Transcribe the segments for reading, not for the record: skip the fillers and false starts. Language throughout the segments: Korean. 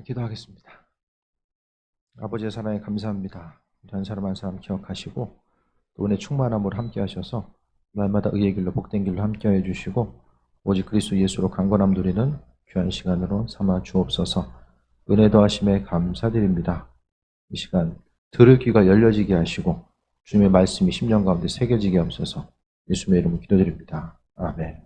기도하겠습니다. 아버지의 사랑에 감사합니다. 한 사람 한 사람 기억하시고 또 은혜 충만함으로 함께 하셔서 날마다 의의 길로 복된 길로 함께 해주시고 오직 그리스도 예수로 강건함 누리는 귀한 시간으로 삼아 주옵소서. 은혜 더하심에 감사드립니다. 이 시간 들을 귀가 열려지게 하시고 주님의 말씀이 심령 가운데 새겨지게 하옵소서. 예수님의 이름으로 기도드립니다. 아멘.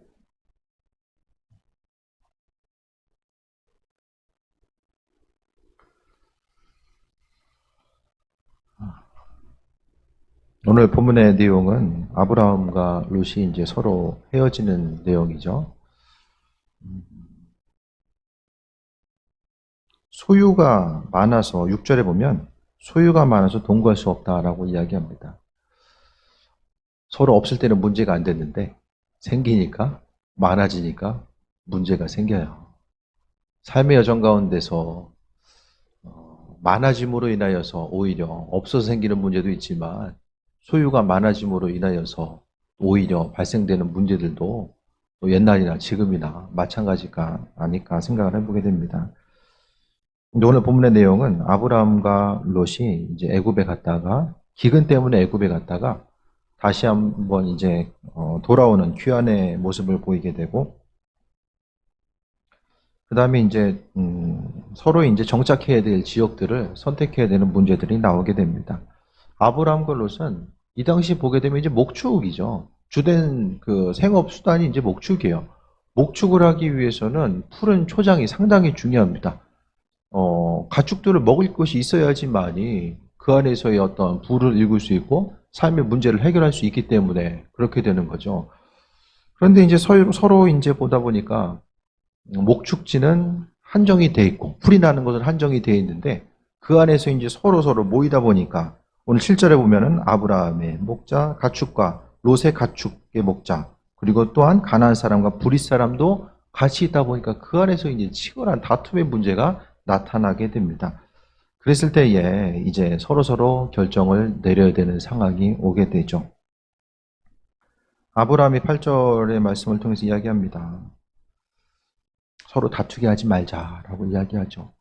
오늘 본문의 내용은 아브라함과 롯이 이제 서로 헤어지는 내용이죠. 소유가 많아서 6절에 보면 소유가 많아서 동거할 수 없다라고 이야기합니다. 서로 없을 때는 문제가 안 됐는데 생기니까 많아지니까 문제가 생겨요. 삶의 여정 가운데서 많아짐으로 인하여서 오히려 없어서 생기는 문제도 있지만 소유가 많아짐으로 인하여서 오히려 발생되는 문제들도 또 옛날이나 지금이나 마찬가지가 아닐까 생각을 해보게 됩니다. 근데 오늘 본문의 내용은 아브라함과 롯이 이제 애굽에 갔다가 기근 때문에 애굽에 갔다가 다시 한번 이제 돌아오는 귀환의 모습을 보이게 되고 그 다음에 이제 서로 이제 정착해야 될 지역들을 선택해야 되는 문제들이 나오게 됩니다. 아브라함과 롯은 이 당시 보게 되면 이제 목축이죠. 주된 그 생업 수단이 이제 목축이에요. 목축을 하기 위해서는 푸른 초장이 상당히 중요합니다. 가축들을 먹을 것이 있어야지만이 그 안에서의 어떤 부를 일굴 수 있고 삶의 문제를 해결할 수 있기 때문에 그렇게 되는 거죠. 그런데 이제 서로 이제 보다 보니까 목축지는 한정이 돼 있고 풀이 나는 것은 한정이 돼 있는데 그 안에서 이제 서로 모이다 보니까 오늘 7절에 보면은 아브라함의 목자 가축과 롯의 가축의 목자 그리고 또한 가나안 사람과 브릿 사람도 같이 있다 보니까 그 안에서 이제 치열한 다툼의 문제가 나타나게 됩니다. 그랬을 때에 이제 서로 결정을 내려야 되는 상황이 오게 되죠. 아브라함이 8절의 말씀을 통해서 이야기합니다. 서로 다투게 하지 말자라고 이야기하죠.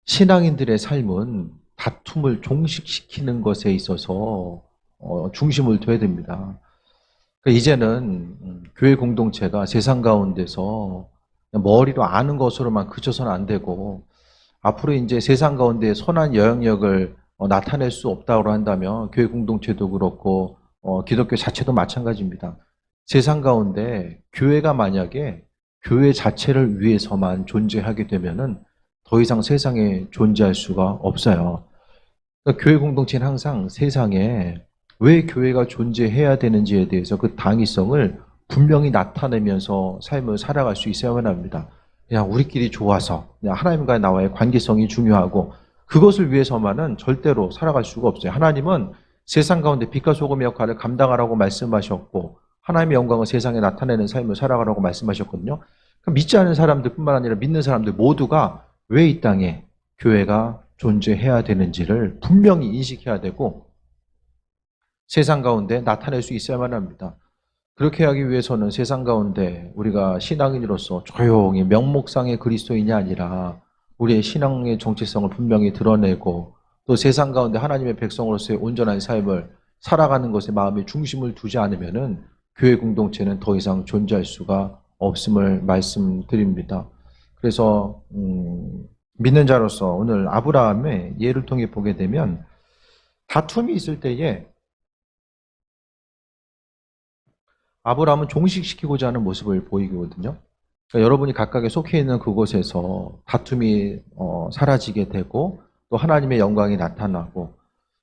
신앙인들의 삶은 다툼을 종식시키는 것에 있어서 중심을 둬야 됩니다. 그러니까 이제는 교회 공동체가 세상 가운데서 머리로 아는 것으로만 그쳐서는 안 되고 앞으로 이제 세상 가운데 선한 영향력을 나타낼 수 없다고 한다면 교회 공동체도 그렇고 기독교 자체도 마찬가지입니다. 세상 가운데 교회가 만약에 교회 자체를 위해서만 존재하게 되면은 더 이상 세상에 존재할 수가 없어요. 그러니까 교회 공동체는 항상 세상에 왜 교회가 존재해야 되는지에 대해서 그 당위성을 분명히 나타내면서 삶을 살아갈 수 있어야만 합니다. 그냥 우리끼리 좋아서 그냥 하나님과 나와의 관계성이 중요하고 그것을 위해서만은 절대로 살아갈 수가 없어요. 하나님은 세상 가운데 빛과 소금의 역할을 감당하라고 말씀하셨고 하나님의 영광을 세상에 나타내는 삶을 살아가라고 말씀하셨거든요. 믿지 않는 사람들뿐만 아니라 믿는 사람들 모두가 왜 이 땅에 교회가 존재해야 되는지를 분명히 인식해야 되고 세상 가운데 나타낼 수 있어야만 합니다. 그렇게 하기 위해서는 세상 가운데 우리가 신앙인으로서 조용히 명목상의 그리스도인이 아니라 우리의 신앙의 정체성을 분명히 드러내고 또 세상 가운데 하나님의 백성으로서의 온전한 삶을 살아가는 것에 마음의 중심을 두지 않으면은 교회 공동체는 더 이상 존재할 수가 없음을 말씀드립니다. 그래서 믿는 자로서 오늘 아브라함의 예를 통해 보게 되면 다툼이 있을 때에 아브라함은 종식시키고자 하는 모습을 보이거든요. 그러니까 여러분이 각각에 속해 있는 그곳에서 다툼이 사라지게 되고 또 하나님의 영광이 나타나고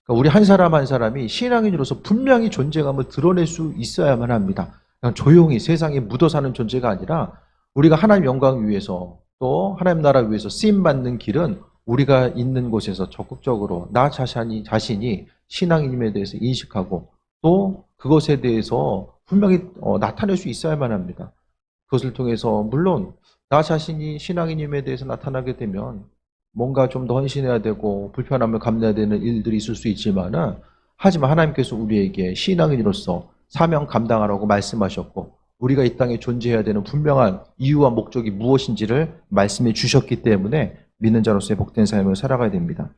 그러니까 우리 한 사람 한 사람이 신앙인으로서 분명히 존재감을 드러낼 수 있어야만 합니다. 그냥 조용히 세상에 묻어 사는 존재가 아니라 우리가 하나님 영광 위해서 또 하나님 나라 위해서 쓰임받는 길은 우리가 있는 곳에서 적극적으로 나 자신이 신앙인임에 대해서 인식하고 또 그것에 대해서 분명히 나타낼 수 있어야만 합니다. 그것을 통해서 물론 나 자신이 신앙인임에 대해서 나타나게 되면 뭔가 좀 더 헌신해야 되고 불편함을 감내야 되는 일들이 있을 수 있지만은 하지만 하나님께서 우리에게 신앙인으로서 사명 감당하라고 말씀하셨고 우리가 이 땅에 존재해야 되는 분명한 이유와 목적이 무엇인지를 말씀해 주셨기 때문에 믿는 자로서의 복된 삶을 살아가야 됩니다.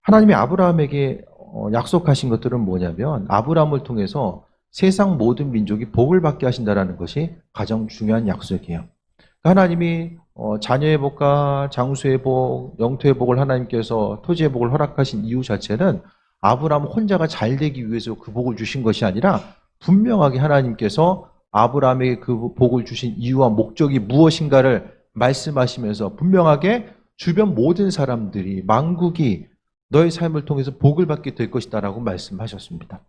하나님이 아브라함에게 약속하신 것들은 뭐냐면 아브라함을 통해서 세상 모든 민족이 복을 받게 하신다는 것이 가장 중요한 약속이에요. 하나님이 자녀의 복과 장수의 복, 영토의 복을 하나님께서 토지의 복을 허락하신 이유 자체는 아브라함 혼자가 잘 되기 위해서 그 복을 주신 것이 아니라 분명하게 하나님께서 아브라함에게 그 복을 주신 이유와 목적이 무엇인가를 말씀하시면서 분명하게 주변 모든 사람들이 만국이 너의 삶을 통해서 복을 받게 될 것이다 라고 말씀하셨습니다.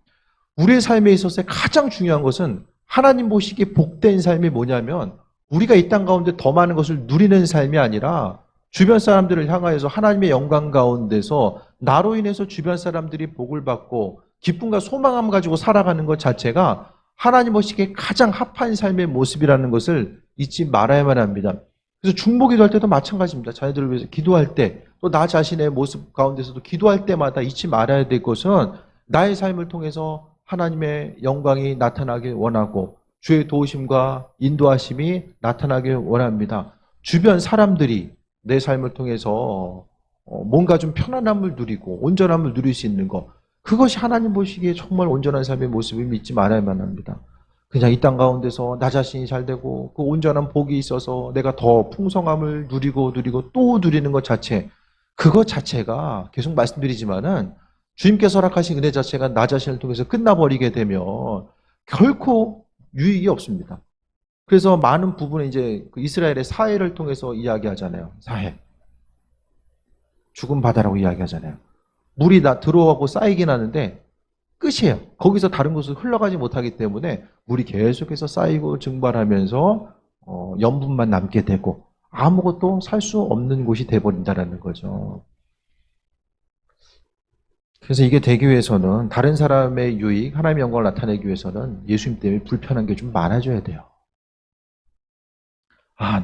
우리의 삶에 있어서 가장 중요한 것은 하나님 보시기에 복된 삶이 뭐냐면 우리가 이 땅 가운데 더 많은 것을 누리는 삶이 아니라 주변 사람들을 향하여서 하나님의 영광 가운데서 나로 인해서 주변 사람들이 복을 받고 기쁨과 소망함을 가지고 살아가는 것 자체가 하나님 보시기에 가장 합한 삶의 모습이라는 것을 잊지 말아야만 합니다. 그래서 중보기도 할 때도 마찬가지입니다. 자녀들을 위해서 기도할 때, 또 나 자신의 모습 가운데서도 기도할 때마다 잊지 말아야 될 것은 나의 삶을 통해서 하나님의 영광이 나타나길 원하고 주의 도우심과 인도하심이 나타나길 원합니다. 주변 사람들이 내 삶을 통해서 뭔가 좀 편안함을 누리고 온전함을 누릴 수 있는 것, 그것이 하나님 보시기에 정말 온전한 삶의 모습을 믿지 말아야만 합니다. 그냥 이 땅 가운데서 나 자신이 잘 되고 그 온전한 복이 있어서 내가 더 풍성함을 누리고 또 누리는 것 자체, 그것 자체가 계속 말씀드리지만은 주님께서 허락하신 은혜 자체가 나 자신을 통해서 끝나버리게 되면 결코 유익이 없습니다. 그래서 많은 부분에 이제 그 이스라엘의 사해를 통해서 이야기하잖아요. 사해. 죽은 바다라고 이야기하잖아요. 물이 다 들어가고 쌓이긴 하는데 끝이에요. 거기서 다른 곳으로 흘러가지 못하기 때문에 물이 계속해서 쌓이고 증발하면서 염분만 남게 되고 아무것도 살 수 없는 곳이 돼버린다는 거죠. 그래서 이게 되기 위해서는 다른 사람의 유익, 하나님의 영광을 나타내기 위해서는 예수님 때문에 불편한 게 좀 많아져야 돼요.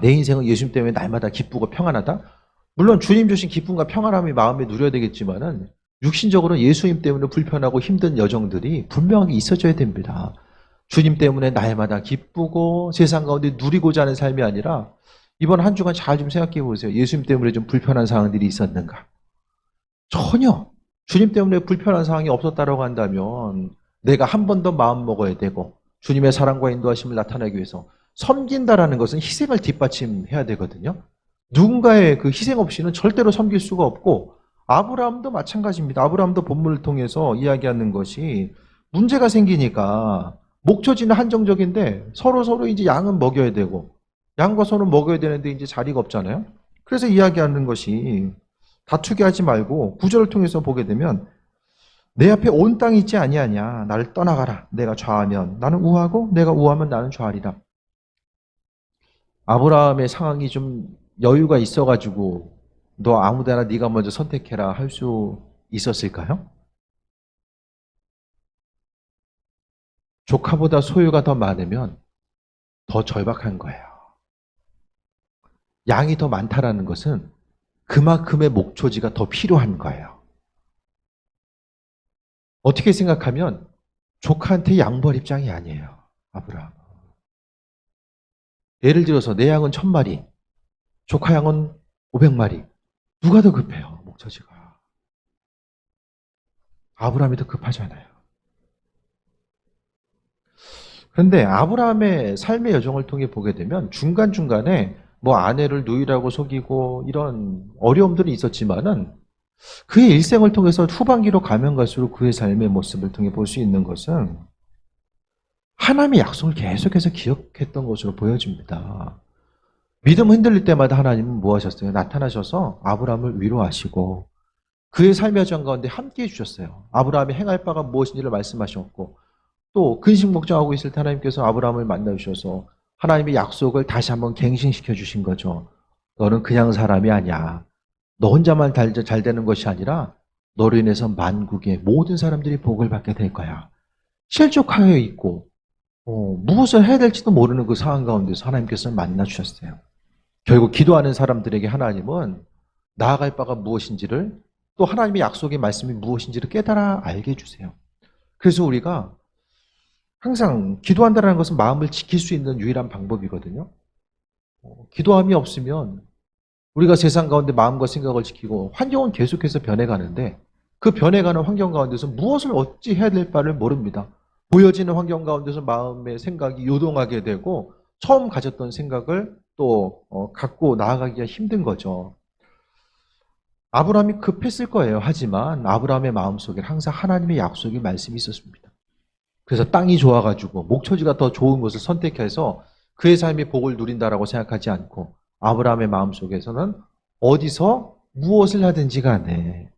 내 인생은 예수님 때문에 날마다 기쁘고 평안하다? 물론 주님 주신 기쁨과 평안함이 마음에 누려야 되겠지만은 육신적으로 예수님 때문에 불편하고 힘든 여정들이 분명하게 있어져야 됩니다. 주님 때문에 날마다 기쁘고 세상 가운데 누리고자 하는 삶이 아니라 이번 한 주간 잘 좀 생각해 보세요. 예수님 때문에 좀 불편한 상황들이 있었는가? 전혀. 주님 때문에 불편한 상황이 없었다고 한다면 내가 한 번 더 마음 먹어야 되고 주님의 사랑과 인도하심을 나타내기 위해서 섬긴다라는 것은 희생을 뒷받침해야 되거든요. 누군가의 그 희생 없이는 절대로 섬길 수가 없고 아브라함도 마찬가지입니다. 아브라함도 본문을 통해서 이야기하는 것이 문제가 생기니까 목초지는 한정적인데 서로 이제 양은 먹여야 되고 양과 소는 먹여야 되는데 이제 자리가 없잖아요. 그래서 이야기하는 것이 다투게 하지 말고 구절을 통해서 보게 되면 내 앞에 온 땅이 있지 아니하냐. 나를 떠나가라. 내가 좌하면 나는 우하고 내가 우하면 나는 좌하리라. 아브라함의 상황이 좀 여유가 있어가지고 너 아무데나 네가 먼저 선택해라 할 수 있었을까요? 조카보다 소유가 더 많으면 더 절박한 거예요. 양이 더 많다라는 것은 그만큼의 목초지가 더 필요한 거예요. 어떻게 생각하면 조카한테 양보할 입장이 아니에요. 아브라함. 예를 들어서 내 양은 1000마리, 조카 양은 500마리. 누가 더 급해요? 목초지가. 아브라함이 더 급하잖아요. 그런데 아브라함의 삶의 여정을 통해 보게 되면 중간중간에 뭐 아내를 누이라고 속이고 이런 어려움들이 있었지만은 그의 일생을 통해서 후반기로 가면 갈수록 그의 삶의 모습을 통해 볼 수 있는 것은 하나님의 약속을 계속해서 기억했던 것으로 보여집니다. 믿음 흔들릴 때마다 하나님은 뭐 하셨어요? 나타나셔서 아브라함을 위로하시고 그의 삶의 여정 가운데 함께해 주셨어요. 아브라함이 행할 바가 무엇인지를 말씀하셨고 또 근심 걱정하고 있을 때 하나님께서 아브라함을 만나 주셔서 하나님의 약속을 다시 한번 갱신시켜 주신 거죠. 너는 그냥 사람이 아니야. 너 혼자만 잘 되는 것이 아니라 너로 인해서 만국의 모든 사람들이 복을 받게 될 거야. 실족하여 있고 무엇을 해야 될지도 모르는 그 상황 가운데서 하나님께서 만나 주셨어요. 결국 기도하는 사람들에게 하나님은 나아갈 바가 무엇인지를 또 하나님의 약속의 말씀이 무엇인지를 깨달아 알게 해주세요. 그래서 우리가 항상 기도한다는 것은 마음을 지킬 수 있는 유일한 방법이거든요. 기도함이 없으면 우리가 세상 가운데 마음과 생각을 지키고 환경은 계속해서 변해가는데 그 변해가는 환경 가운데서 무엇을 어찌 해야 될 바를 모릅니다. 보여지는 환경 가운데서 마음의 생각이 요동하게 되고 처음 가졌던 생각을 또 갖고 나아가기가 힘든 거죠. 아브라함이 급했을 거예요. 하지만 아브라함의 마음속에 항상 하나님의 약속의 말씀이 있었습니다. 그래서 땅이 좋아가지고 목초지가 더 좋은 것을 선택해서 그의 삶이 복을 누린다라고 생각하지 않고 아브라함의 마음속에서는 어디서 무엇을 하든지 간에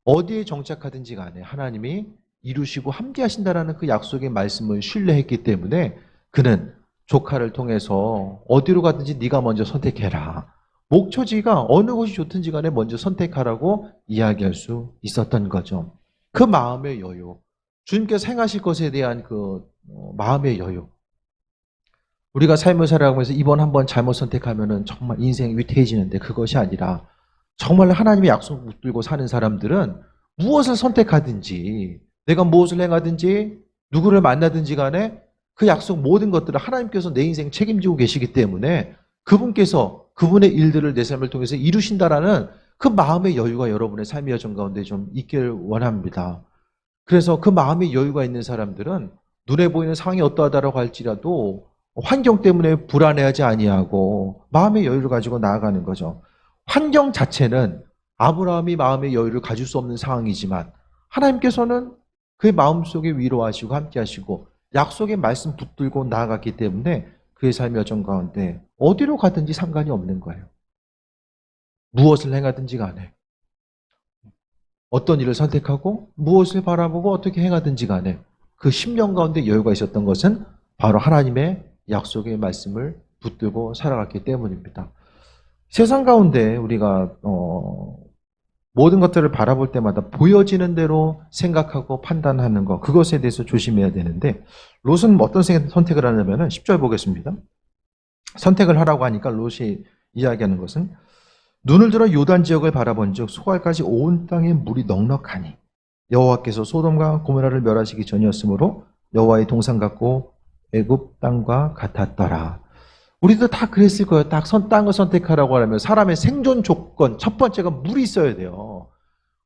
어디에 정착하든지 간에 하나님이 이루시고 함께 하신다라는 그 약속의 말씀을 신뢰했기 때문에 그는 조카를 통해서 어디로 가든지 네가 먼저 선택해라. 목초지가 어느 곳이 좋든지 간에 먼저 선택하라고 이야기할 수 있었던 거죠. 그 마음의 여유, 주님께서 행하실 것에 대한 그 마음의 여유. 우리가 삶을 살아가면서 이번 한번 잘못 선택하면은 정말 인생이 위태해지는데 그것이 아니라 정말 하나님의 약속 붙들고 사는 사람들은 무엇을 선택하든지 내가 무엇을 행하든지 누구를 만나든지 간에 그 약속 모든 것들을 하나님께서 내 인생 책임지고 계시기 때문에 그분께서 그분의 일들을 내 삶을 통해서 이루신다라는 그 마음의 여유가 여러분의 삶의 여정 가운데 좀 있길 원합니다. 그래서 그 마음의 여유가 있는 사람들은 눈에 보이는 상황이 어떠하다라고 할지라도 환경 때문에 불안해하지 아니하고 마음의 여유를 가지고 나아가는 거죠. 환경 자체는 아브라함이 마음의 여유를 가질 수 없는 상황이지만 하나님께서는 그의 마음속에 위로하시고 함께하시고 약속의 말씀 붙들고 나아갔기 때문에 그의 삶의 여정 가운데 어디로 가든지 상관이 없는 거예요. 무엇을 행하든지 간에 어떤 일을 선택하고 무엇을 바라보고 어떻게 행하든지 간에 그 심령 가운데 여유가 있었던 것은 바로 하나님의 약속의 말씀을 붙들고 살아갔기 때문입니다. 세상 가운데 우리가 모든 것들을 바라볼 때마다 보여지는 대로 생각하고 판단하는 것, 그것에 대해서 조심해야 되는데 롯은 어떤 선택을 하냐면 10절 보겠습니다. 선택을 하라고 하니까 롯이 이야기하는 것은 눈을 들어 요단 지역을 바라본즉 소알까지 온 땅에 물이 넉넉하니 여호와께서 소돔과 고모라를 멸하시기 전이었으므로 여호와의 동산 같고 애굽 땅과 같았더라. 우리도 다 그랬을 거예요. 딱 땅을 선택하라고 하면 사람의 생존 조건 첫 번째가 물이 있어야 돼요.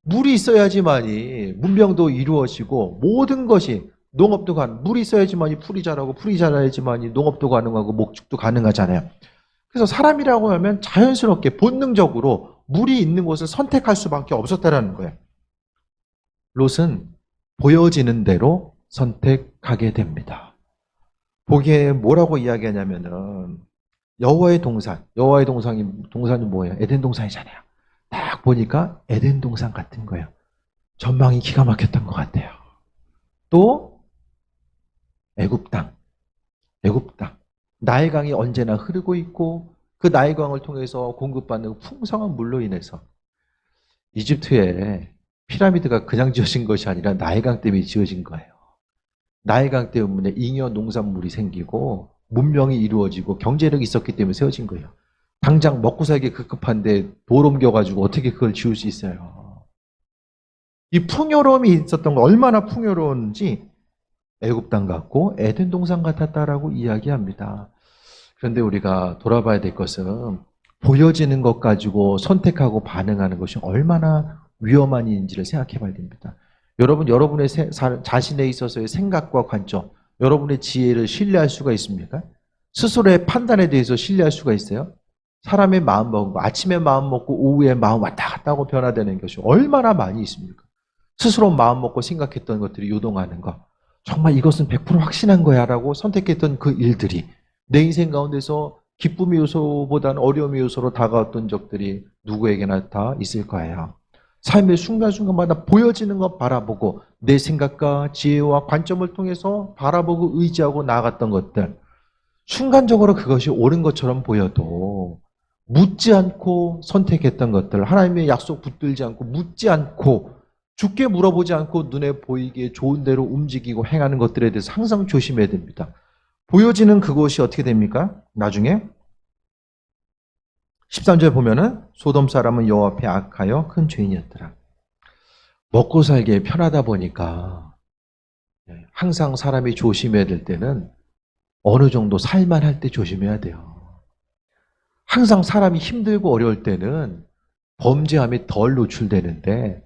물이 있어야지만이 문명도 이루어지고 모든 것이 농업도 물이 있어야지만이 풀이 자라고 풀이 자라야지만이 농업도 가능하고 목축도 가능하잖아요. 그래서 사람이라고 하면 자연스럽게 본능적으로 물이 있는 곳을 선택할 수밖에 없었다라는 거예요. 롯은 보여지는 대로 선택하게 됩니다. 보기에 뭐라고 이야기하냐면은 여호와의 동산이 뭐예요? 에덴 동산이잖아요. 딱 보니까 에덴 동산 같은 거예요. 전망이 기가 막혔던 것 같아요. 또 애굽 땅. 나일강이 언제나 흐르고 있고 그 나일강을 통해서 공급받는 풍성한 물로 인해서 이집트에 피라미드가 그냥 지어진 것이 아니라 나일강 때문에 지어진 거예요. 나일강 때문에 잉여 농산물이 생기고 문명이 이루어지고 경제력이 있었기 때문에 세워진 거예요. 당장 먹고 살기 급급한데 돌 옮겨가지고 어떻게 그걸 지을 수 있어요. 이 풍요로움이 있었던 거 얼마나 풍요로운지 애굽 땅 같고 에덴 동산 같았다라고 이야기합니다. 그런데 우리가 돌아봐야 될 것은 보여지는 것 가지고 선택하고 반응하는 것이 얼마나 위험한 일인지를 생각해 봐야 됩니다. 여러분의 자신에 있어서의 생각과 관점, 여러분의 지혜를 신뢰할 수가 있습니까? 스스로의 판단에 대해서 신뢰할 수가 있어요? 사람의 마음 먹고 아침에 마음 먹고 오후에 마음 왔다 갔다 하고 변화되는 것이 얼마나 많이 있습니까? 스스로 마음 먹고 생각했던 것들이 요동하는 것. 정말 이것은 100% 확신한 거야 라고 선택했던 그 일들이 내 인생 가운데서 기쁨의 요소보다는 어려움의 요소로 다가왔던 적들이 누구에게나 다 있을 거예요. 삶의 순간순간마다 보여지는 것 바라보고 내 생각과 지혜와 관점을 통해서 바라보고 의지하고 나아갔던 것들, 순간적으로 그것이 옳은 것처럼 보여도 묻지 않고 선택했던 것들, 하나님의 약속 붙들지 않고 묻지 않고 죽게 물어보지 않고 눈에 보이기에 좋은 대로 움직이고 행하는 것들에 대해서 항상 조심해야 됩니다. 보여지는 그것이 어떻게 됩니까? 나중에 13절 보면은 소돔 사람은 여호와 앞에 악하여 큰 죄인이었더라. 먹고 살기에 편하다 보니까 항상 사람이 조심해야 될 때는 어느 정도 살만할 때 조심해야 돼요. 항상 사람이 힘들고 어려울 때는 범죄함이 덜 노출되는데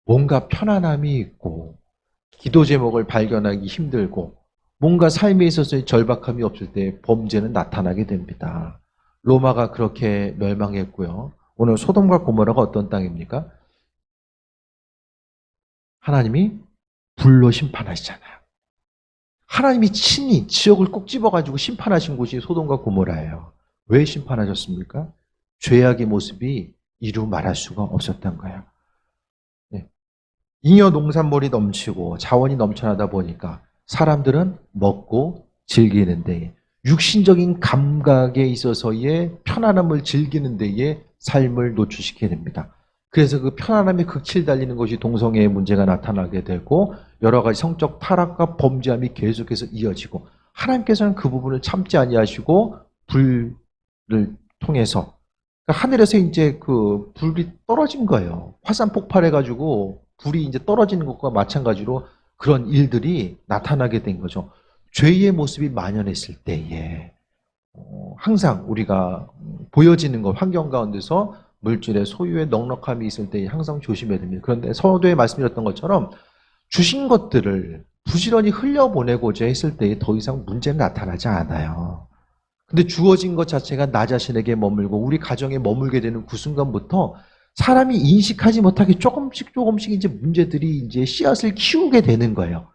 뭔가 편안함이 있고 기도 제목을 발견하기 힘들고 뭔가 삶에 있어서의 절박함이 없을 때 범죄는 나타나게 됩니다. 로마가 그렇게 멸망했고요. 오늘 소돔과 고모라가 어떤 땅입니까? 하나님이 불로 심판하시잖아요. 하나님이 친히 지역을 꼭 집어가지고 심판하신 곳이 소돔과 고모라예요. 왜 심판하셨습니까? 죄악의 모습이 이루 말할 수가 없었던 거예요. 네. 잉여 농산물이 넘치고 자원이 넘쳐나다 보니까 사람들은 먹고 즐기는 데에 육신적인 감각에 있어서의 편안함을 즐기는 데에 삶을 노출시키게 됩니다. 그래서 그 편안함에 극치를 달리는 것이 동성애의 문제가 나타나게 되고 여러 가지 성적 타락과 범죄함이 계속해서 이어지고 하나님께서는 그 부분을 참지 아니하시고 불을 통해서 그러니까 하늘에서 이제 그 불이 떨어진 거예요. 화산 폭발해가지고 불이 이제 떨어지는 것과 마찬가지로 그런 일들이 나타나게 된 거죠. 죄의 모습이 만연했을 때에 항상 우리가 보여지는 것, 환경 가운데서 물질의 소유의 넉넉함이 있을 때에 항상 조심해야 됩니다. 그런데 서도에 말씀드렸던 것처럼 주신 것들을 부지런히 흘려보내고자 했을 때에 더 이상 문제는 나타나지 않아요. 근데 주어진 것 자체가 나 자신에게 머물고 우리 가정에 머물게 되는 그 순간부터 사람이 인식하지 못하게 조금씩 이제 문제들이 이제 씨앗을 키우게 되는 거예요.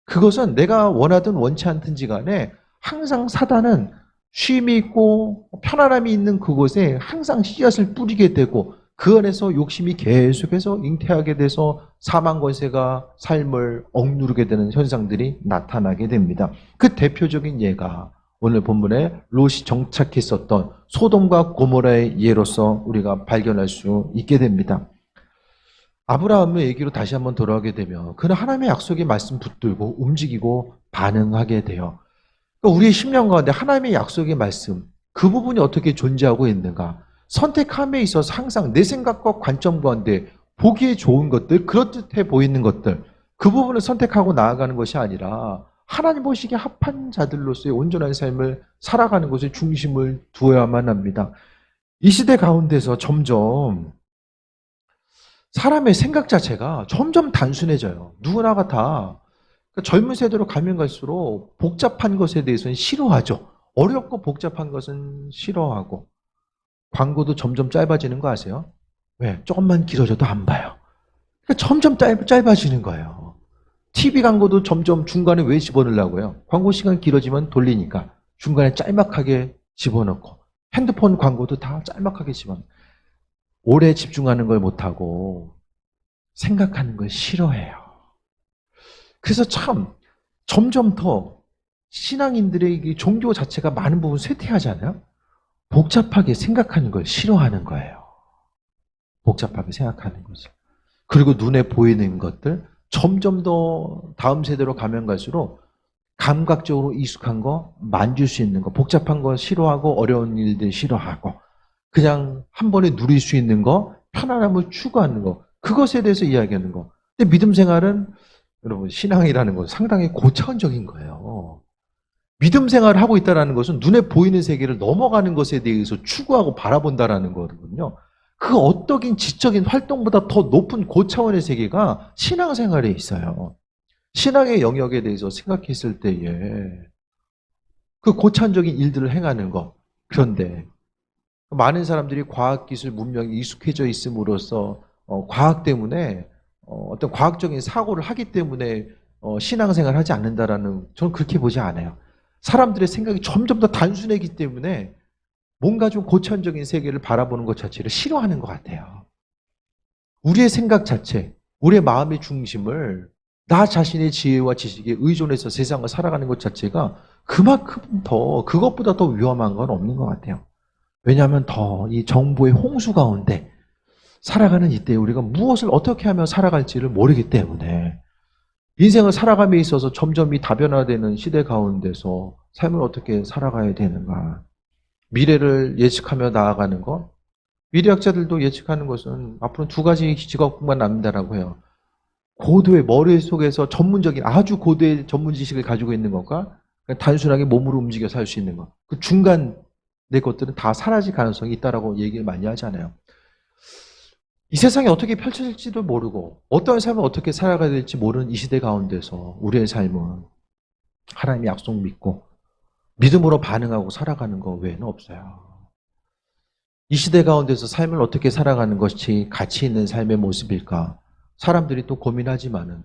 그것은 내가 원하든 원치 않든지 간에 항상 사단은 쉼이 있고 편안함이 있는 그곳에 항상 씨앗을 뿌리게 되고 그 안에서 욕심이 계속해서 잉태하게 돼서 사망 권세가 삶을 억누르게 되는 현상들이 나타나게 됩니다. 그 대표적인 예가 오늘 본문에 롯이 정착했었던 소돔과 고모라의 예로서 우리가 발견할 수 있게 됩니다. 아브라함의 얘기로 다시 한번 돌아가게 되면 그는 하나님의 약속의 말씀 붙들고 움직이고 반응하게 돼요. 그러니까 우리의 심령 가운데 하나님의 약속의 말씀 그 부분이 어떻게 존재하고 있는가? 선택함에 있어서 항상 내 생각과 관점 가운데 보기에 좋은 것들, 그렇듯해 보이는 것들 그 부분을 선택하고 나아가는 것이 아니라 하나님 보시기에 합한 자들로서의 온전한 삶을 살아가는 것에 중심을 두어야만 합니다. 이 시대 가운데서 점점 사람의 생각 자체가 점점 단순해져요. 누구나가 다 젊은 세대로 가면 갈수록 복잡한 것에 대해서는 싫어하죠. 어렵고 복잡한 것은 싫어하고 광고도 점점 짧아지는 거 아세요? 왜? 조금만 길어져도 안 봐요. 그러니까 점점 짧아지는 거예요. TV 광고도 점점 중간에 왜 집어넣으려고요? 광고 시간 길어지면 돌리니까 중간에 짤막하게 집어넣고 핸드폰 광고도 다 짤막하게 집어넣고 오래 집중하는 걸 못하고 생각하는 걸 싫어해요. 그래서 참 점점 더 신앙인들의 종교 자체가 많은 부분 쇠퇴하잖아요. 복잡하게 생각하는 걸 싫어하는 거예요. 복잡하게 생각하는 거죠. 그리고 눈에 보이는 것들 점점 더 다음 세대로 가면 갈수록 감각적으로 익숙한 거, 만질 수 있는 거, 복잡한 거 싫어하고 어려운 일들 싫어하고 그냥 한 번에 누릴 수 있는 거, 편안함을 추구하는 거, 그것에 대해서 이야기하는 거. 근데 믿음 생활은 여러분 신앙이라는 건 상당히 고차원적인 거예요. 믿음 생활을 하고 있다는 것은 눈에 보이는 세계를 넘어가는 것에 대해서 추구하고 바라본다라는 거거든요. 그 어떠긴 지적인 활동보다 더 높은 고차원의 세계가 신앙생활에 있어요. 신앙의 영역에 대해서 생각했을 때에 그 고차원적인 일들을 행하는 것. 그런데 많은 사람들이 과학기술 문명에 익숙해져 있음으로써 과학 때문에 어떤 과학적인 사고를 하기 때문에 신앙생활을 하지 않는다라는 저는 그렇게 보지 않아요. 사람들의 생각이 점점 더 단순해지기 때문에 뭔가 좀 고차원적인 세계를 바라보는 것 자체를 싫어하는 것 같아요. 우리의 생각 자체, 우리의 마음의 중심을 나 자신의 지혜와 지식에 의존해서 세상을 살아가는 것 자체가 그만큼 더 그것보다 더 위험한 건 없는 것 같아요. 왜냐하면 더 이 정보의 홍수 가운데 살아가는 이때 우리가 무엇을 어떻게 하면 살아갈지를 모르기 때문에 인생을 살아감에 있어서 점점 이 다변화되는 시대 가운데서 삶을 어떻게 살아가야 되는가. 미래를 예측하며 나아가는 것. 미래학자들도 예측하는 것은 앞으로 두 가지 직업군만 남는다라고 해요. 고도의 머릿속에서 전문적인 아주 고도의 전문 지식을 가지고 있는 것과 그냥 단순하게 몸으로 움직여 살 수 있는 것. 그 중간 내 것들은 다 사라질 가능성이 있다라고 얘기를 많이 하잖아요. 이 세상이 어떻게 펼쳐질지도 모르고 어떠한 삶을 어떻게 살아가야 될지 모르는 이 시대 가운데서 우리의 삶은 하나님의 약속 믿고 믿음으로 반응하고 살아가는 것 외에는 없어요. 이 시대 가운데서 삶을 어떻게 살아가는 것이 가치 있는 삶의 모습일까? 사람들이 또 고민하지만은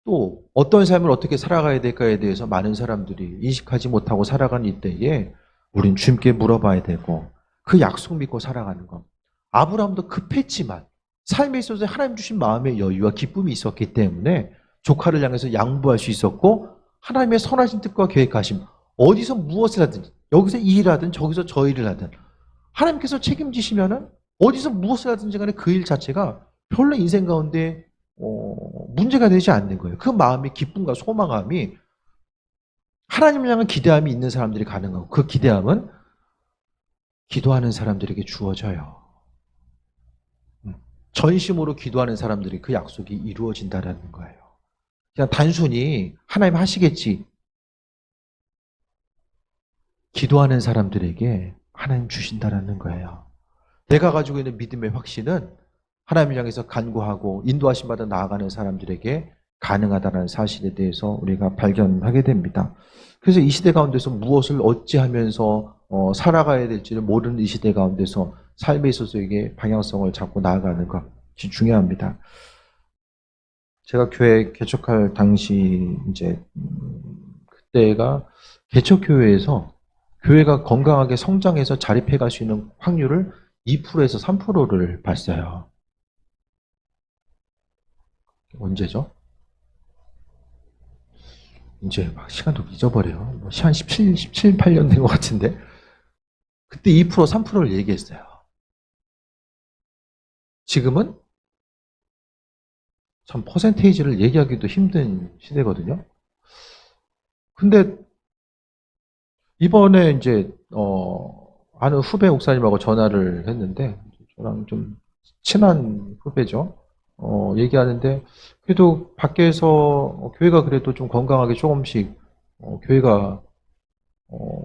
또 어떤 삶을 어떻게 살아가야 될까에 대해서 많은 사람들이 인식하지 못하고 살아가는 이때에 우린 주님께 물어봐야 되고 그 약속 믿고 살아가는 것. 아브라함도 급했지만 삶에 있어서 하나님 주신 마음의 여유와 기쁨이 있었기 때문에 조카를 향해서 양보할 수 있었고 하나님의 선하신 뜻과 계획하심 어디서 무엇을 하든 여기서 이 일을 하든 저기서 저 일을 하든 하나님께서 책임지시면은 어디서 무엇을 하든지 간에 그 일 자체가 별로 인생 가운데 문제가 되지 않는 거예요. 그 마음의 기쁨과 소망함이 하나님을 향한 기대함이 있는 사람들이 가능하고 그 기대함은 기도하는 사람들에게 주어져요. 전심으로 기도하는 사람들이 그 약속이 이루어진다라는 거예요. 그냥 단순히 하나님 하시겠지. 기도하는 사람들에게 하나님 주신다라는 거예요. 내가 가지고 있는 믿음의 확신은 하나님을 향해서 간구하고 인도하심 받아 나아가는 사람들에게 가능하다는 사실에 대해서 우리가 발견하게 됩니다. 그래서 이 시대 가운데서 무엇을 어찌하면서 살아가야 될지를 모르는 이 시대 가운데서 삶에 있어서에게 방향성을 잡고 나아가는 것이 중요합니다. 제가 교회 개척할 당시 이제 그때가 개척교회에서 교회가 건강하게 성장해서 자립해 갈 수 있는 확률을 2%에서 3%를 봤어요. 언제죠? 이제 막 시간도 잊어버려요. 한 17, 8년 된 것 같은데. 그때 2%, 3%를 얘기했어요. 지금은 참 퍼센테이지를 얘기하기도 힘든 시대거든요. 근데 이번에 이제 아는 후배 목사님하고 전화를 했는데 저랑 좀 친한 후배죠. 얘기하는데 그래도 밖에서 교회가 그래도 좀 건강하게 조금씩 교회가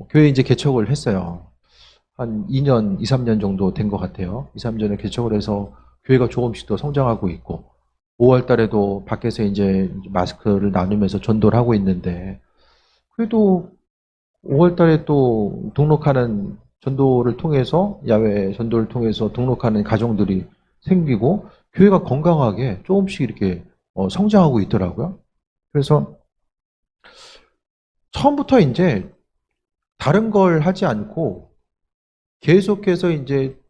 교회 이제 개척을 했어요. 한 2년, 2, 3년 정도 된 것 같아요. 2, 3년에 개척을 해서 교회가 조금씩 더 성장하고 있고 5월 달에도 밖에서 이제 마스크를 나누면서 전도를 하고 있는데 그래도 5월 달에 또 등록하는 전도를 통해서 야외 전도를 통해서 등록하는 가정들이 생기고 교회가 건강하게 조금씩 이렇게 성장하고 있더라고요. 그래서 처음부터 이제 다른 걸 하지 않고 계속해서 이제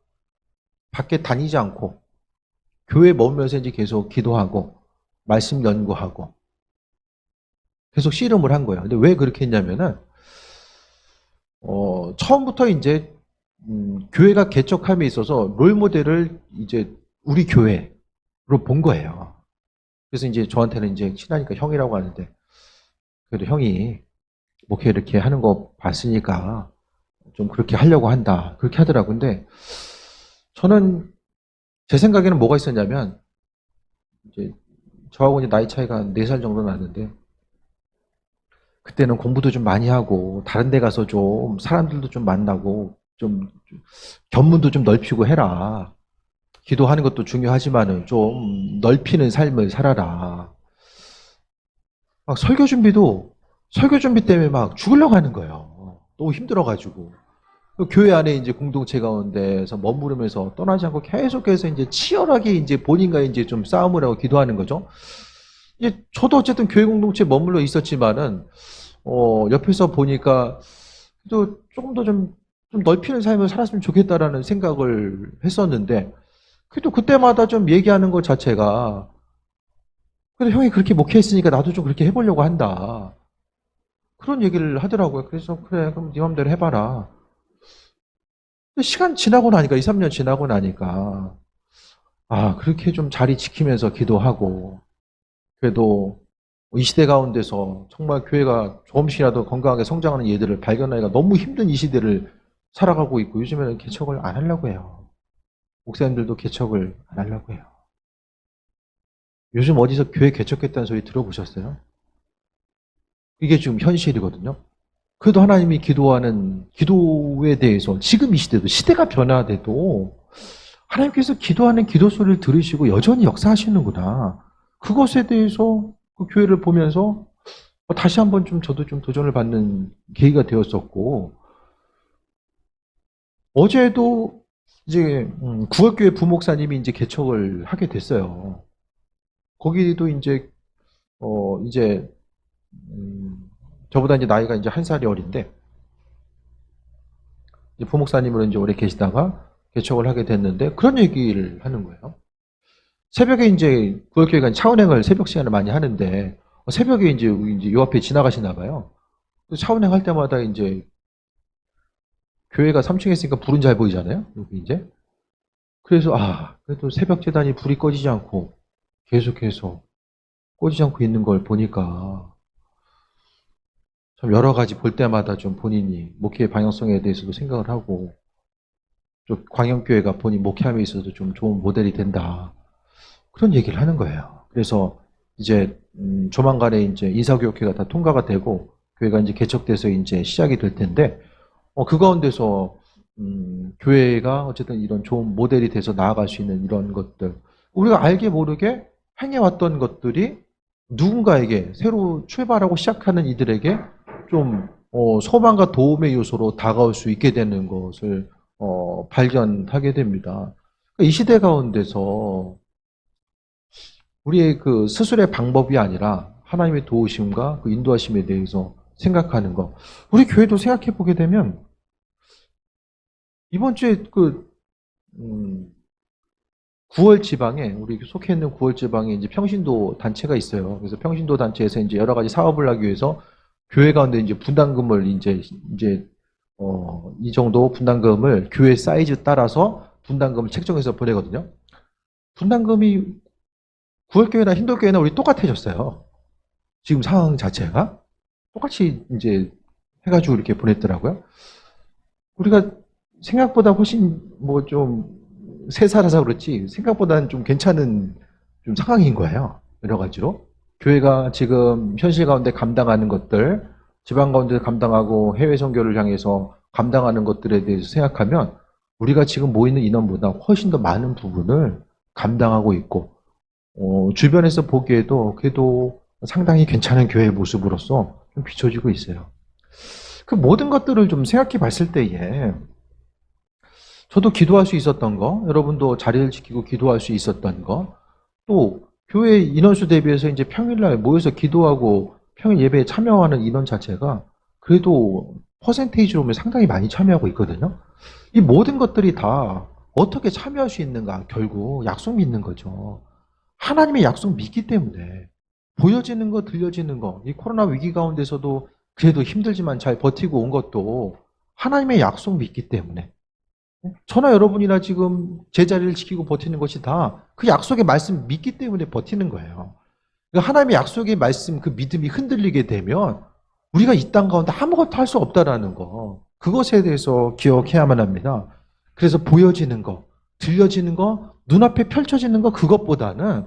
밖에 다니지 않고 교회 머물면서 이제 계속 기도하고 말씀 연구하고 계속 씨름을 한 거예요. 근데 왜 그렇게 했냐면은 처음부터 이제 교회가 개척함에 있어서 롤 모델을 이제 우리 교회로 본 거예요. 그래서 이제 저한테는 이제 친하니까 형이라고 하는데 그래도 형이 목회 이렇게 하는 거 봤으니까 좀 그렇게 하려고 한다. 그렇게 하더라고요. 근데 저는 제 생각에는 뭐가 있었냐면 이제 저하고 이제 나이 차이가 한 4살 정도 나는데 그때는 공부도 좀 많이 하고 다른 데 가서 좀 사람들도 좀 만나고 좀 견문도 좀 넓히고 해라. 기도하는 것도 중요하지만은 좀 넓히는 삶을 살아라. 막 설교 준비 때문에 막 죽으려고 하는 거예요. 너무 힘들어가지고. 교회 안에 이제 공동체 가운데서 머무르면서 떠나지 않고 계속해서 이제 치열하게 이제 본인과 이제 좀 싸움을 하고 기도하는 거죠. 이제 저도 어쨌든 교회 공동체에 머물러 있었지만은, 옆에서 보니까 또 조금 더 좀 넓히는 삶을 살았으면 좋겠다라는 생각을 했었는데, 그래도 그때마다 좀 얘기하는 것 자체가, 그래도 형이 그렇게 목회했으니까 나도 좀 그렇게 해보려고 한다. 그런 얘기를 하더라고요. 그래서 그래, 그럼 네 맘대로 해봐라. 근데 시간 지나고 나니까, 2, 3년 지나고 나니까, 아, 그렇게 좀 자리 지키면서 기도하고, 그래도 이 시대 가운데서 정말 교회가 조금씩이라도 건강하게 성장하는 예들을 발견하기가 너무 힘든 이 시대를 살아가고 있고, 요즘에는 개척을 안 하려고 해요. 목사님들도 개척을 안 하려고 해요. 요즘 어디서 교회 개척했다는 소리 들어보셨어요? 이게 지금 현실이거든요. 그래도 하나님이 기도하는 기도에 대해서 지금 이 시대도 시대가 변화돼도 하나님께서 기도하는 기도 소리를 들으시고 여전히 역사하시는구나. 그것에 대해서 그 교회를 보면서 다시 한번 좀 저도 좀 도전을 받는 계기가 되었었고, 어제도 이제 구월교회 부목사님이 이제 개척을 하게 됐어요. 거기도 이제 저보다 이제 나이가 이제 한 살이 어린데, 이제 부목사님으로 이제 오래 계시다가 개척을 하게 됐는데, 그런 얘기를 하는 거예요. 새벽에 이제 구월교회가 차운행을 새벽 시간에 많이 하는데, 새벽에 이제 요 앞에 지나가시나 봐요. 차운행 할 때마다 이제 교회가 3층에 있으니까 불은 잘 보이잖아요. 여기 이제. 그래서 그래도 새벽 재단이 불이 꺼지지 않고 계속해서 꺼지지 않고 있는 걸 보니까 참 여러 가지 볼 때마다 좀 본인이 목회의 방향성에 대해서도 생각을 하고, 좀 광영교회가 본인 목회함에 있어서 좀 좋은 모델이 된다. 그런 얘기를 하는 거예요. 그래서 이제 조만간에 이제 인사교육회가 다 통과가 되고 교회가 이제 개척돼서 이제 시작이 될 텐데, 그 가운데서 교회가 어쨌든 이런 좋은 모델이 돼서 나아갈 수 있는 이런 것들, 우리가 알게 모르게 행해왔던 것들이 누군가에게 새로 출발하고 시작하는 이들에게 좀 소망과 도움의 요소로 다가올 수 있게 되는 것을 발견하게 됩니다. 이 시대 가운데서 우리의 그 스스로의 방법이 아니라 하나님의 도우심과 그 인도하심에 대해서 생각하는 것. 우리 교회도 생각해 보게 되면 이번 주에 9월 지방에, 우리 속해 있는 9월 지방에 이제 평신도 단체가 있어요. 그래서 평신도 단체에서 이제 여러 가지 사업을 하기 위해서 교회 가운데 이제 분담금을 이 정도 분담금을 교회 사이즈 따라서 분담금을 책정해서 보내거든요. 분담금이 9월교회나 힌도교회나 우리 똑같아졌어요. 지금 상황 자체가 똑같이 이제 해가지고 이렇게 보냈더라고요. 우리가 생각보다 훨씬 좀 세 살아서 그렇지 생각보다는 좀 괜찮은 좀 상황인 거예요. 여러 가지로. 교회가 지금 현실 가운데 감당하는 것들, 지방 가운데 감당하고 해외 선교를 향해서 감당하는 것들에 대해서 생각하면 우리가 지금 모이는 인원보다 훨씬 더 많은 부분을 감당하고 있고, 주변에서 보기에도 그래도 상당히 괜찮은 교회의 모습으로서 좀 비춰지고 있어요. 그 모든 것들을 좀 생각해 봤을 때에 저도 기도할 수 있었던 거, 여러분도 자리를 지키고 기도할 수 있었던 거, 또 교회 인원수 대비해서 이제 평일날 모여서 기도하고 평일 예배에 참여하는 인원 자체가 그래도 퍼센테이지로 보면 상당히 많이 참여하고 있거든요. 이 모든 것들이 다 어떻게 참여할 수 있는가? 결국 약속 믿는 거죠. 하나님의 약속 믿기 때문에 보여지는 거, 들려지는 거, 이 코로나 위기 가운데서도 그래도 힘들지만 잘 버티고 온 것도 하나님의 약속 믿기 때문에, 저나 여러분이나 지금 제자리를 지키고 버티는 것이 다 그 약속의 말씀 믿기 때문에 버티는 거예요. 하나님의 약속의 말씀, 그 믿음이 흔들리게 되면 우리가 이 땅 가운데 아무것도 할 수 없다라는 거, 그것에 대해서 기억해야만 합니다. 그래서 보여지는 거, 들려지는 거, 눈앞에 펼쳐지는 거, 그것보다는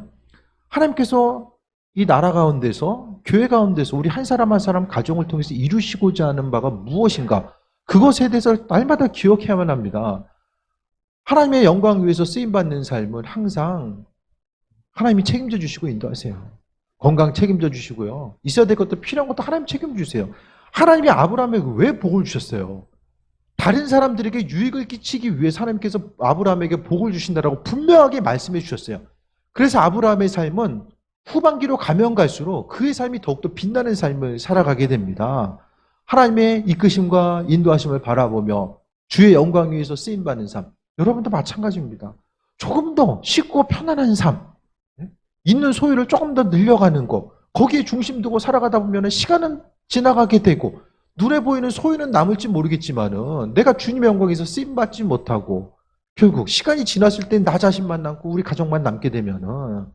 하나님께서 이 나라 가운데서, 교회 가운데서 우리 한 사람 한 사람 가정을 통해서 이루시고자 하는 바가 무엇인가, 그것에 대해서 날마다 기억해야만 합니다. 하나님의 영광 위해서 쓰임받는 삶은 항상 하나님이 책임져 주시고 인도하세요. 건강 책임져 주시고요. 있어야 될 것도 필요한 것도 하나님 책임져 주세요. 하나님이 아브라함에게 왜 복을 주셨어요? 다른 사람들에게 유익을 끼치기 위해 하나님께서 아브라함에게 복을 주신다라고 분명하게 말씀해 주셨어요. 그래서 아브라함의 삶은 후반기로 가면 갈수록 그의 삶이 더욱더 빛나는 삶을 살아가게 됩니다. 하나님의 이끄심과 인도하심을 바라보며 주의 영광 위에서 쓰임받는 삶. 여러분도 마찬가지입니다. 조금 더 쉽고 편안한 삶, 있는 소유를 조금 더 늘려가는 것, 거기에 중심 두고 살아가다 보면 시간은 지나가게 되고 눈에 보이는 소유는 남을지 모르겠지만은 내가 주님의 영광에서 쓰임받지 못하고 결국 시간이 지났을 때 나 자신만 남고 우리 가족만 남게 되면은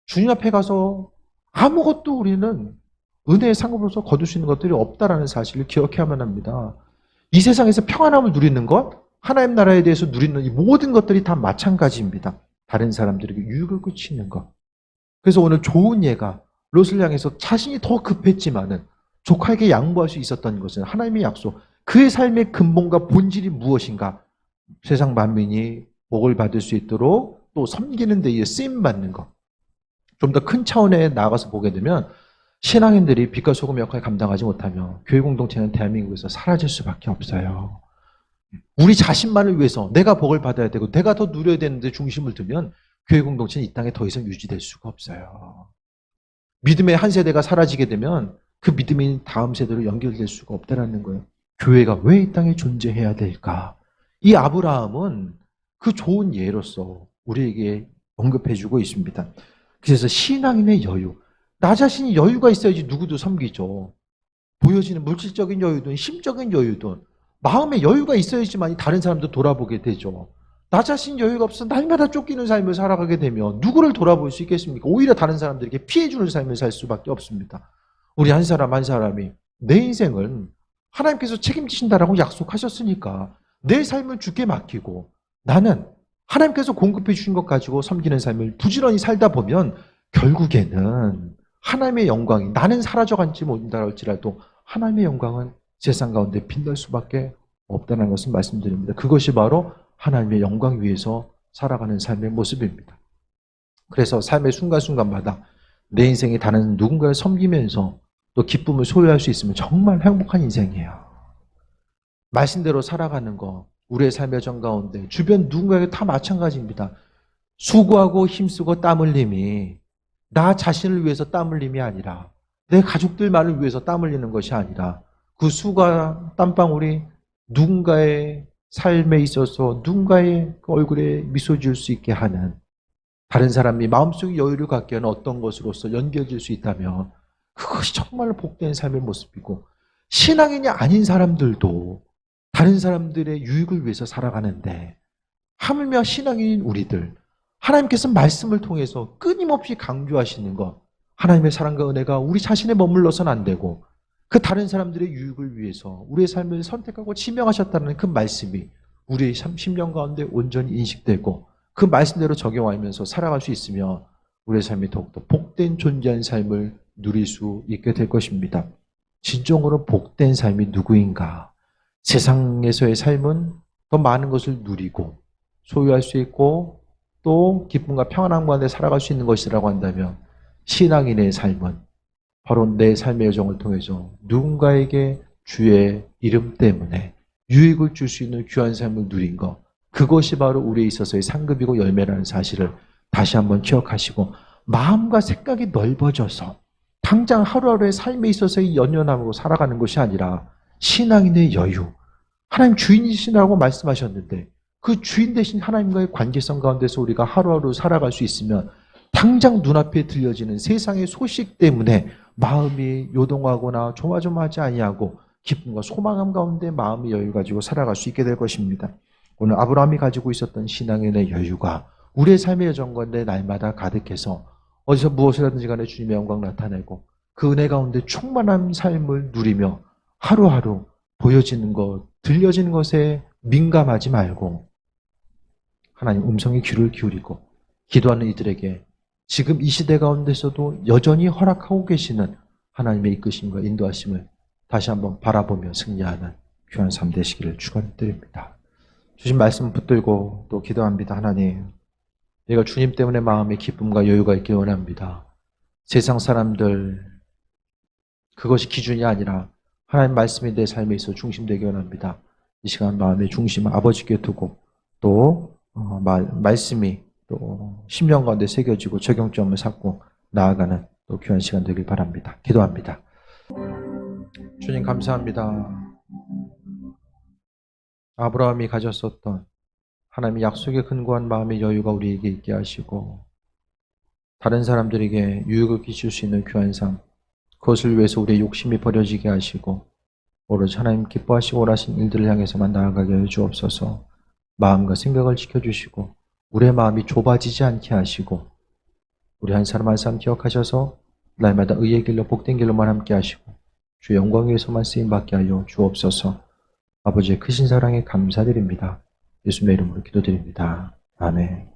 주님 앞에 가서 아무것도 우리는 은혜의 상급으로서 거둘 수 있는 것들이 없다라는 사실을 기억해야만 합니다. 이 세상에서 평안함을 누리는 것, 하나님 나라에 대해서 누리는 이 모든 것들이 다 마찬가지입니다. 다른 사람들에게 유익을 끼치는 것. 그래서 오늘 좋은 예가 롯을 향해서 자신이 더 급했지만은 조카에게 양보할 수 있었던 것은 하나님의 약속, 그의 삶의 근본과 본질이 무엇인가? 세상 만민이 복을 받을 수 있도록 또 섬기는 데에 쓰임받는 것. 좀 더 큰 차원에 나아가서 보게 되면 신앙인들이 빛과 소금 역할을 감당하지 못하면 교회 공동체는 대한민국에서 사라질 수밖에 없어요. 우리 자신만을 위해서 내가 복을 받아야 되고 내가 더 누려야 되는데 중심을 두면 교회 공동체는 이 땅에 더 이상 유지될 수가 없어요. 믿음의 한 세대가 사라지게 되면 그 믿음이 다음 세대로 연결될 수가 없다는 거예요. 교회가 왜 이 땅에 존재해야 될까? 이 아브라함은 그 좋은 예로서 우리에게 언급해주고 있습니다. 그래서 신앙인의 여유, 나 자신이 여유가 있어야지 누구도 섬기죠. 보여지는 물질적인 여유든 심적인 여유든 마음의 여유가 있어야지만 다른 사람도 돌아보게 되죠. 나 자신 여유가 없어 날마다 쫓기는 삶을 살아가게 되면 누구를 돌아볼 수 있겠습니까? 오히려 다른 사람들에게 피해주는 삶을 살 수밖에 없습니다. 우리 한 사람 한 사람이 내 인생을 하나님께서 책임지신다라고 약속하셨으니까 내 삶을 주께 맡기고 나는 하나님께서 공급해 주신 것 가지고 섬기는 삶을 부지런히 살다 보면 결국에는 하나님의 영광이, 나는 사라져간지 모른다 할지라도 하나님의 영광은 세상 가운데 빛날 수밖에 없다는 것을 말씀드립니다. 그것이 바로 하나님의 영광 위에서 살아가는 삶의 모습입니다. 그래서 삶의 순간순간마다 내 인생이 다른 누군가를 섬기면서 또 기쁨을 소유할 수 있으면 정말 행복한 인생이에요. 말씀대로 살아가는 거, 우리의 삶의 정 가운데 주변 누군가에게 다 마찬가지입니다. 수고하고 힘쓰고 땀 흘림이 나 자신을 위해서 땀 흘림이 아니라 내 가족들만을 위해서 땀 흘리는 것이 아니라 그 수가 땀방울이 누군가의 삶에 있어서 누군가의 그 얼굴에 미소 지을 수 있게 하는, 다른 사람이 마음속에 여유를 갖게 하는 어떤 것으로서 연결될 수 있다면 그것이 정말 복된 삶의 모습이고, 신앙인이 아닌 사람들도 다른 사람들의 유익을 위해서 살아가는데 하물며 신앙인인 우리들, 하나님께서 말씀을 통해서 끊임없이 강조하시는 것, 하나님의 사랑과 은혜가 우리 자신에 머물러서는 안 되고 그 다른 사람들의 유익을 위해서 우리의 삶을 선택하고 지명하셨다는 그 말씀이 우리의 심령 가운데 온전히 인식되고 그 말씀대로 적용하면서 살아갈 수 있으며 우리의 삶이 더욱더 복된 존재한 삶을 누릴 수 있게 될 것입니다. 진정으로 복된 삶이 누구인가? 세상에서의 삶은 더 많은 것을 누리고 소유할 수 있고 또 기쁨과 평안함 가운데 살아갈 수 있는 것이라고 한다면, 신앙인의 삶은 바로 내 삶의 여정을 통해서 누군가에게 주의 이름 때문에 유익을 줄 수 있는 귀한 삶을 누린 것, 그것이 바로 우리에 있어서의 상급이고 열매라는 사실을 다시 한번 기억하시고, 마음과 생각이 넓어져서 당장 하루하루의 삶에 있어서의 연연함으로 살아가는 것이 아니라 신앙인의 여유, 하나님 주인이시라고 말씀하셨는데 그 주인 되신 하나님과의 관계성 가운데서 우리가 하루하루 살아갈 수 있으면 당장 눈앞에 들려지는 세상의 소식 때문에 마음이 요동하거나 조마조마하지 아니하고 기쁨과 소망함 가운데 마음의 여유 가지고 살아갈 수 있게 될 것입니다. 오늘 아브라함이 가지고 있었던 신앙인의 여유가 우리의 삶의 여정 가운데 날마다 가득해서 어디서 무엇을 하든지 간에 주님의 영광 나타내고 그 은혜 가운데 충만한 삶을 누리며 하루하루 보여지는 것, 들려지는 것에 민감하지 말고 하나님 음성의 귀를 기울이고 기도하는 이들에게 지금 이 시대 가운데서도 여전히 허락하고 계시는 하나님의 이끄심과 인도하심을 다시 한번 바라보며 승리하는 귀한 삶 되시기를 축원드립니다. 주신 말씀 붙들고 또 기도합니다. 하나님, 내가 주님 때문에 마음의 기쁨과 여유가 있길 원합니다. 세상 사람들 그것이 기준이 아니라 하나님 말씀이 내 삶에 있어 중심되기 원합니다. 이 시간 마음의 중심을 아버지께 두고 또 말씀이 또 심령 가운데 새겨지고 적용점을 쌓고 나아가는 또 귀한 시간 되길 바랍니다. 기도합니다. 주님 감사합니다. 아브라함이 가졌었던 하나님의 약속에 근거한 마음의 여유가 우리에게 있게 하시고 다른 사람들에게 유익을 끼칠 수 있는 귀한 삶, 그것을 위해서 우리의 욕심이 버려지게 하시고 오로지 하나님 기뻐하시고 원하신 일들을 향해서만 나아가게 해 주옵소서. 마음과 생각을 지켜주시고 우리의 마음이 좁아지지 않게 하시고 우리 한 사람 한 사람 기억하셔서 날마다 의의 길로 복된 길로만 함께 하시고 주의 영광 위에서만 쓰임받게 하여 주옵소서. 아버지의 크신 사랑에 감사드립니다. 예수님의 이름으로 기도드립니다. 아멘.